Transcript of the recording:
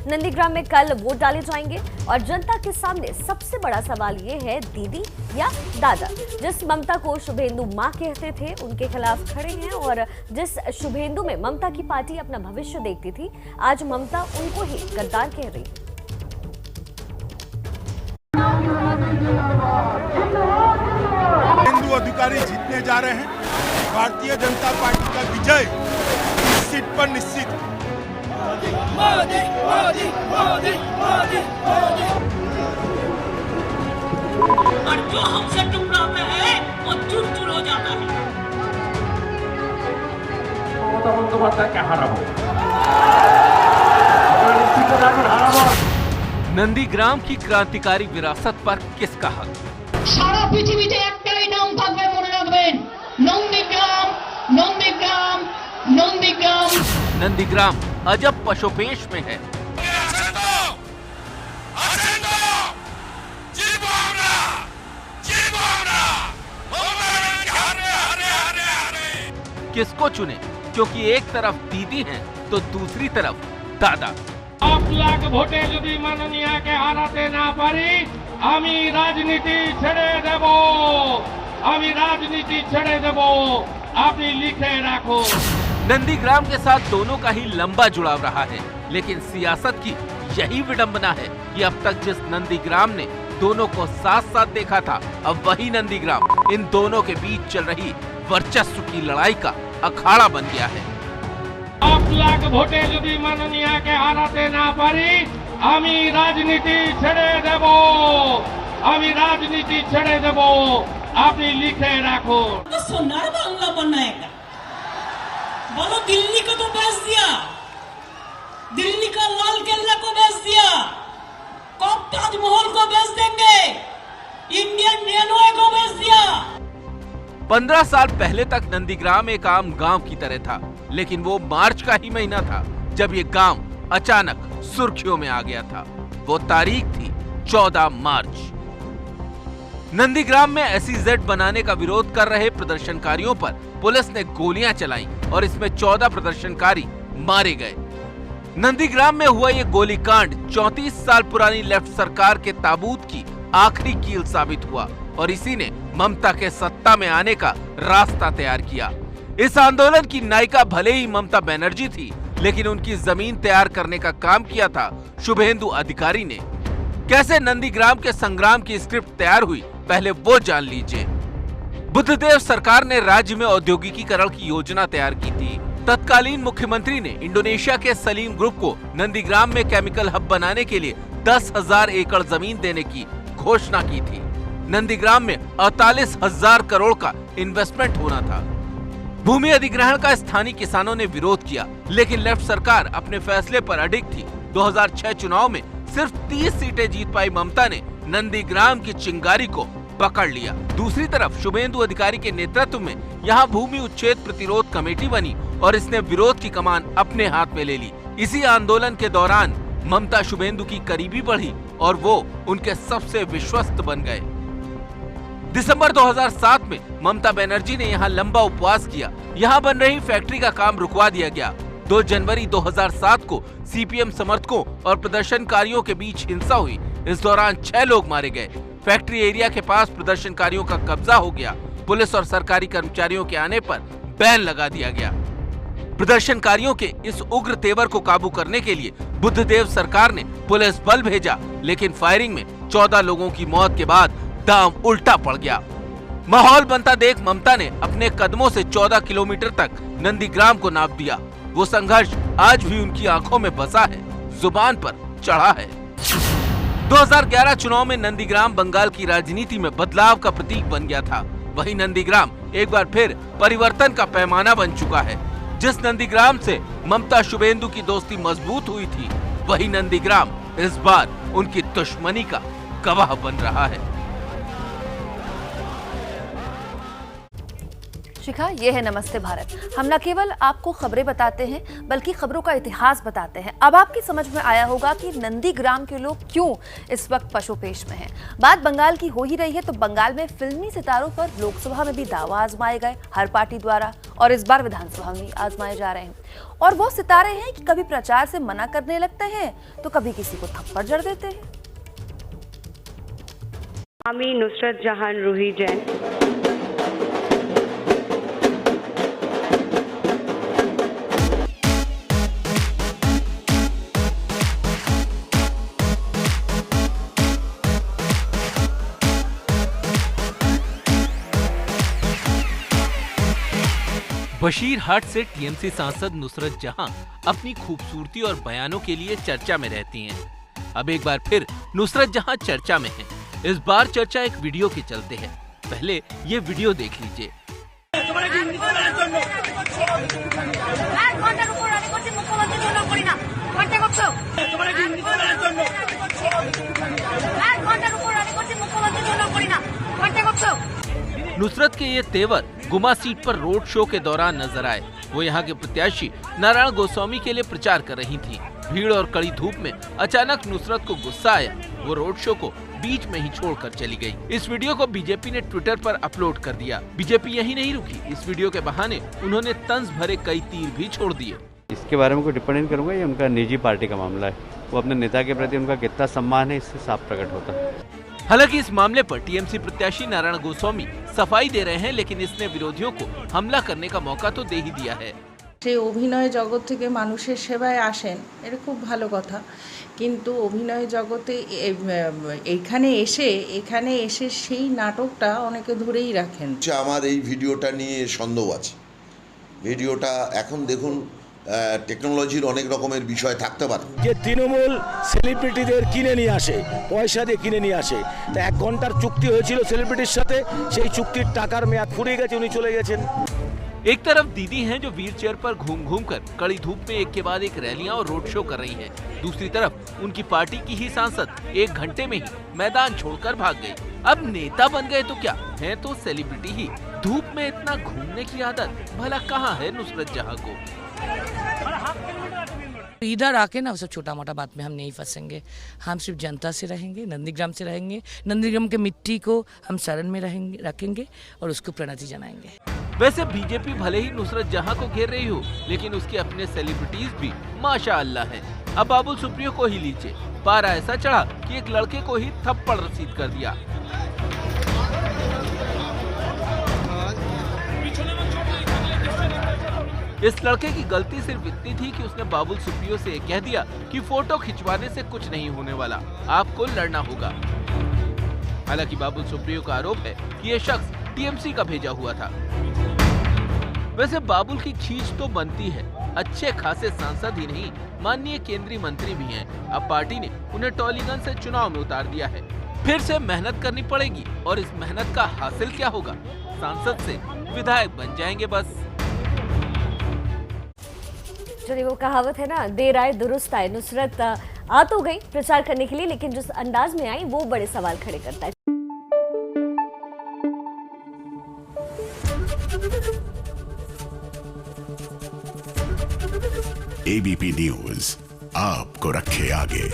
नंदीग्राम में कल वोट डाले जाएंगे और जनता के सामने सबसे बड़ा सवाल ये है, दीदी या दादा। जिस ममता को शुभेंदु मां कहते थे, उनके खिलाफ खड़े हैं और जिस शुभेंदु में ममता की पार्टी अपना भविष्य देखती थी, आज ममता उनको ही गद्दार कह रही है। शुभेंदु अधिकारी जीतने जा रहे हैं। भारतीय जनता पार्टी का विजय इस सीट पर निश्चित है। मोदी, मोदी, मोदी, मोदी, मोदी। और जो हमसे टकराता है वो चूर चूर हो जाता है। ममता बंदोपाध्याय क्या हाराबो? नंदीग्राम की क्रांतिकारी विरासत पर किसका हक? सारा पृथ्वीতে একটাই নাম থাকবে, মনে রাখবেন, नंदीग्राम, नंदीग्राम, नंदीग्राम। नंदीग्राम अजब पशुपेश में है। किसको चुने, क्योंकि एक तरफ दीदी हैं तो दूसरी तरफ दादा। 8 लाख ভোটে যদি মাননীয়াকে হারাতে না পারি, আমি রাজনীতি ছেড়ে দেব, আমি রাজনীতি ছেড়ে দেব, আপনি লিখে রাখো। नंदीग्राम के साथ दोनों का ही लंबा जुड़ाव रहा है, लेकिन सियासत की यही विडंबना है कि अब तक जिस नंदीग्राम ने दोनों को साथ साथ देखा था, अब वही नंदीग्राम इन दोनों के बीच चल रही वर्चस्व की लड़ाई का अखाड़ा बन गया है। 8 लाख ভোটে যদি মাননীয়াকে হারাতে না পারি, আমি রাজনীতি ছেড়ে দেব, আমি রাজনীতি ছেড়ে দেব, আপনি লিখে রাখো। तो सोनार बांग्ला बनाएगा। बोलो दिल्ली को तो बेच दिया, दिल्ली का लाल किला को बेच दिया, कब ताजमहल को बेच देंगे, इंडियन रेलवे को बेच दिया। 15 साल पहले तक नंदीग्राम एक आम गांव की तरह था, लेकिन वो मार्च का ही महीना था जब ये गांव अचानक सुर्खियों में आ गया था। वो तारीख थी 14 मार्च। नंदीग्राम में SEZ बनाने का विरोध कर रहे प्रदर्शनकारियों पर पुलिस ने गोलियां चलाई और इसमें 14 प्रदर्शनकारी मारे गए। नंदीग्राम में हुआ ये गोलीकांड 34 साल पुरानी लेफ्ट सरकार के ताबूत की आखिरी कील साबित हुआ और इसी ने ममता के सत्ता में आने का रास्ता तैयार किया। इस आंदोलन की नायिका भले ही ममता बनर्जी थी, लेकिन उनकी जमीन तैयार करने का काम किया था शुभेंदु अधिकारी ने। कैसे नंदीग्राम के संग्राम की स्क्रिप्ट तैयार हुई, पहले वो जान लीजिए। बुद्धदेव सरकार ने राज्य में औद्योगिकीकरण की योजना तैयार की थी। तत्कालीन मुख्यमंत्री ने इंडोनेशिया के सलीम ग्रुप को नंदीग्राम में केमिकल हब बनाने के लिए 10,000 एकड़ जमीन देने की घोषणा की थी। नंदीग्राम में 48,000 करोड़ का इन्वेस्टमेंट होना था। भूमि अधिग्रहण का स्थानीय किसानों ने विरोध किया, लेकिन लेफ्ट सरकार अपने फैसले पर अडिग थी। 2006 चुनाव में सिर्फ 30 सीटें जीत पाई ममता ने नंदीग्राम की चिंगारी को पकड़ लिया। दूसरी तरफ शुभेंदु अधिकारी के नेतृत्व में यहाँ भूमि उच्छेद प्रतिरोध कमेटी बनी और इसने विरोध की कमान अपने हाथ में ले ली। इसी आंदोलन के दौरान ममता शुभेंदु की करीबी बढ़ी और वो उनके सबसे विश्वस्त बन गए। दिसंबर 2007 में ममता बनर्जी ने यहाँ लंबा उपवास किया। यहाँ बन रही फैक्ट्री का काम रुकवा दिया गया। 2 जनवरी 2007 को CPM समर्थकों और प्रदर्शनकारियों के बीच हिंसा हुई। इस दौरान 6 लोग मारे गए। फैक्ट्री एरिया के पास प्रदर्शनकारियों का कब्जा हो गया। पुलिस और सरकारी कर्मचारियों के आने पर बैन लगा दिया गया। प्रदर्शनकारियों के इस उग्र तेवर को काबू करने के लिए बुद्धदेव सरकार ने पुलिस बल भेजा, लेकिन फायरिंग में 14 लोगों की मौत के बाद दांव उल्टा पड़ गया। माहौल बनता देख ममता ने अपने कदमों से 14 किलोमीटर तक नंदीग्राम को नाप दिया। वो संघर्ष आज भी उनकी आंखों में बसा है, जुबान पर चढ़ा है। 2011 चुनाव में नंदीग्राम बंगाल की राजनीति में बदलाव का प्रतीक बन गया था। वही नंदीग्राम एक बार फिर परिवर्तन का पैमाना बन चुका है। जिस नंदीग्राम से ममता शुभेंदु की दोस्ती मजबूत हुई थी, वही नंदीग्राम इस बार उनकी दुश्मनी का गवाह बन रहा है। शिखा, ये है नमस्ते भारत। हम न केवल आपको खबरें बताते हैं बल्कि खबरों का इतिहास बताते हैं। अब आपकी समझ में आया होगा कि नंदीग्राम के लोग क्यों इस वक्त पशुपेश में हैं। बात बंगाल की हो ही रही है तो बंगाल में फिल्मी सितारों पर लोकसभा में भी दावा आजमाए गए हर पार्टी द्वारा, और इस बार विधानसभा में आजमाए जा रहे हैं। और वो सितारे हैं कि कभी प्रचार से मना करने लगते हैं तो कभी किसी को थप्पड़ जड़ देते हैं। আমি নুসরত জাহান রুহি জैन। बशीरहाट से टीएमसी सांसद नुसरत जहां अपनी खूबसूरती और बयानों के लिए चर्चा में रहती हैं। अब एक बार फिर नुसरत जहां चर्चा में हैं। इस बार चर्चा एक वीडियो के चलते है। पहले ये वीडियो देख लीजिए। नुसरत के ये तेवर गुमा सीट पर रोड शो के दौरान नजर आए। वो यहाँ के प्रत्याशी नारायण गोस्वामी के लिए प्रचार कर रही थी। भीड़ और कड़ी धूप में अचानक नुसरत को गुस्सा आया। वो रोड शो को बीच में ही छोड़कर चली गई। इस वीडियो को बीजेपी ने ट्विटर पर अपलोड कर दिया। बीजेपी यही नहीं रुकी, इस वीडियो के बहाने उन्होंने तंज भरे कई तीर भी छोड़ दिए। इसके बारे में कोई टिप्पणी नहीं करूंगा, ये उनका निजी पार्टी का मामला है। वो अपने नेता के प्रति उनका कितना सम्मान है इससे साफ प्रकट होता है। हालांकि इस मामले पर टीएमसी प्रत्याशी नारायण गोस्वामी सफाई दे रहे हैं, लेकिन इसने विरोधियों को हमला करने का मौका तो दे ही दिया है। যে অভিনয় জগৎ থেকে মানুষের সেবায় আসেন, এটা খুব ভালো কথা, কিন্তু অভিনয় জগতে এখানে এসে সেই নাটকটা অনেকে ধরেই রাখেন। আমার এই ভিডিওটা নিয়ে সন্দেহ আছে। ভিডিওটা এখন দেখুন টেকনোলজির অনেক রকমের বিষয় থাকতে পারে। যে তৃণমূল সেলিব্রিটিদের কিনে নিয়ে আসে, পয়সা দিয়ে কিনে নিয়ে আসে। তা 1 ঘন্টার চুক্তি হয়েছিল সেলিব্রিটির সাথে, সেই চুক্তির টাকার মেয়াদ ফুরিয়ে গেছে, উনি চলে গেছেন। एक तरफ दीदी हैं जो व्हील चेयर पर घूम घूम कर कड़ी धूप में एक के बाद एक रैलियां और रोड शो कर रही हैं। दूसरी तरफ उनकी पार्टी की ही सांसद 1 घंटे में ही मैदान छोड़कर भाग गई। अब नेता बन गए तो क्या, हैं तो सेलिब्रिटी ही। धूप में इतना घूमने की आदत भला कहाँ है नुसरत जहां को। इधर आके ना सब छोटा मोटा बात में हम नहीं फंसेंगे। हम सिर्फ जनता से रहेंगे, नंदीग्राम से रहेंगे। नंदीग्राम के मिट्टी को हम शरण में रखेंगे और उसको प्रणति जनाएंगे। वैसे बीजेपी भले ही नुसरत जहां को घेर रही हो, लेकिन उसके अपने सेलिब्रिटीज भी माशाअल्लाह हैं। अब बाबुल सुप्रियो को ही लीजिए, पारा ऐसा चढ़ा कि एक लड़के को ही थप्पड़ रसीद कर दिया। इस लड़के की गलती सिर्फ इतनी थी कि उसने बाबुल सुप्रियो से कह दिया कि फोटो खिंचवाने से कुछ नहीं होने वाला, आपको लड़ना होगा। हालांकि बाबुल सुप्रियो का आरोप है कि यह शख्स टीएमसी का भेजा हुआ था। वैसे बाबुल की खींच तो बनती है, अच्छे खासे सांसद ही नहीं माननीय केंद्रीय मंत्री भी हैं। अब पार्टी ने उन्हें टॉलीगंज से चुनाव में उतार दिया है। फिर से मेहनत करनी पड़ेगी और इस मेहनत का हासिल क्या होगा, सांसद से विधायक बन जाएंगे बस। चलिए, वो कहावत है ना, देर आए दुरुस्त आए। नुसरत आ तो गई प्रचार करने के लिए, लेकिन जिस अंदाज में आई वो बड़े सवाल खड़े करता है। एबीपी न्यूज आपको रखे आगे।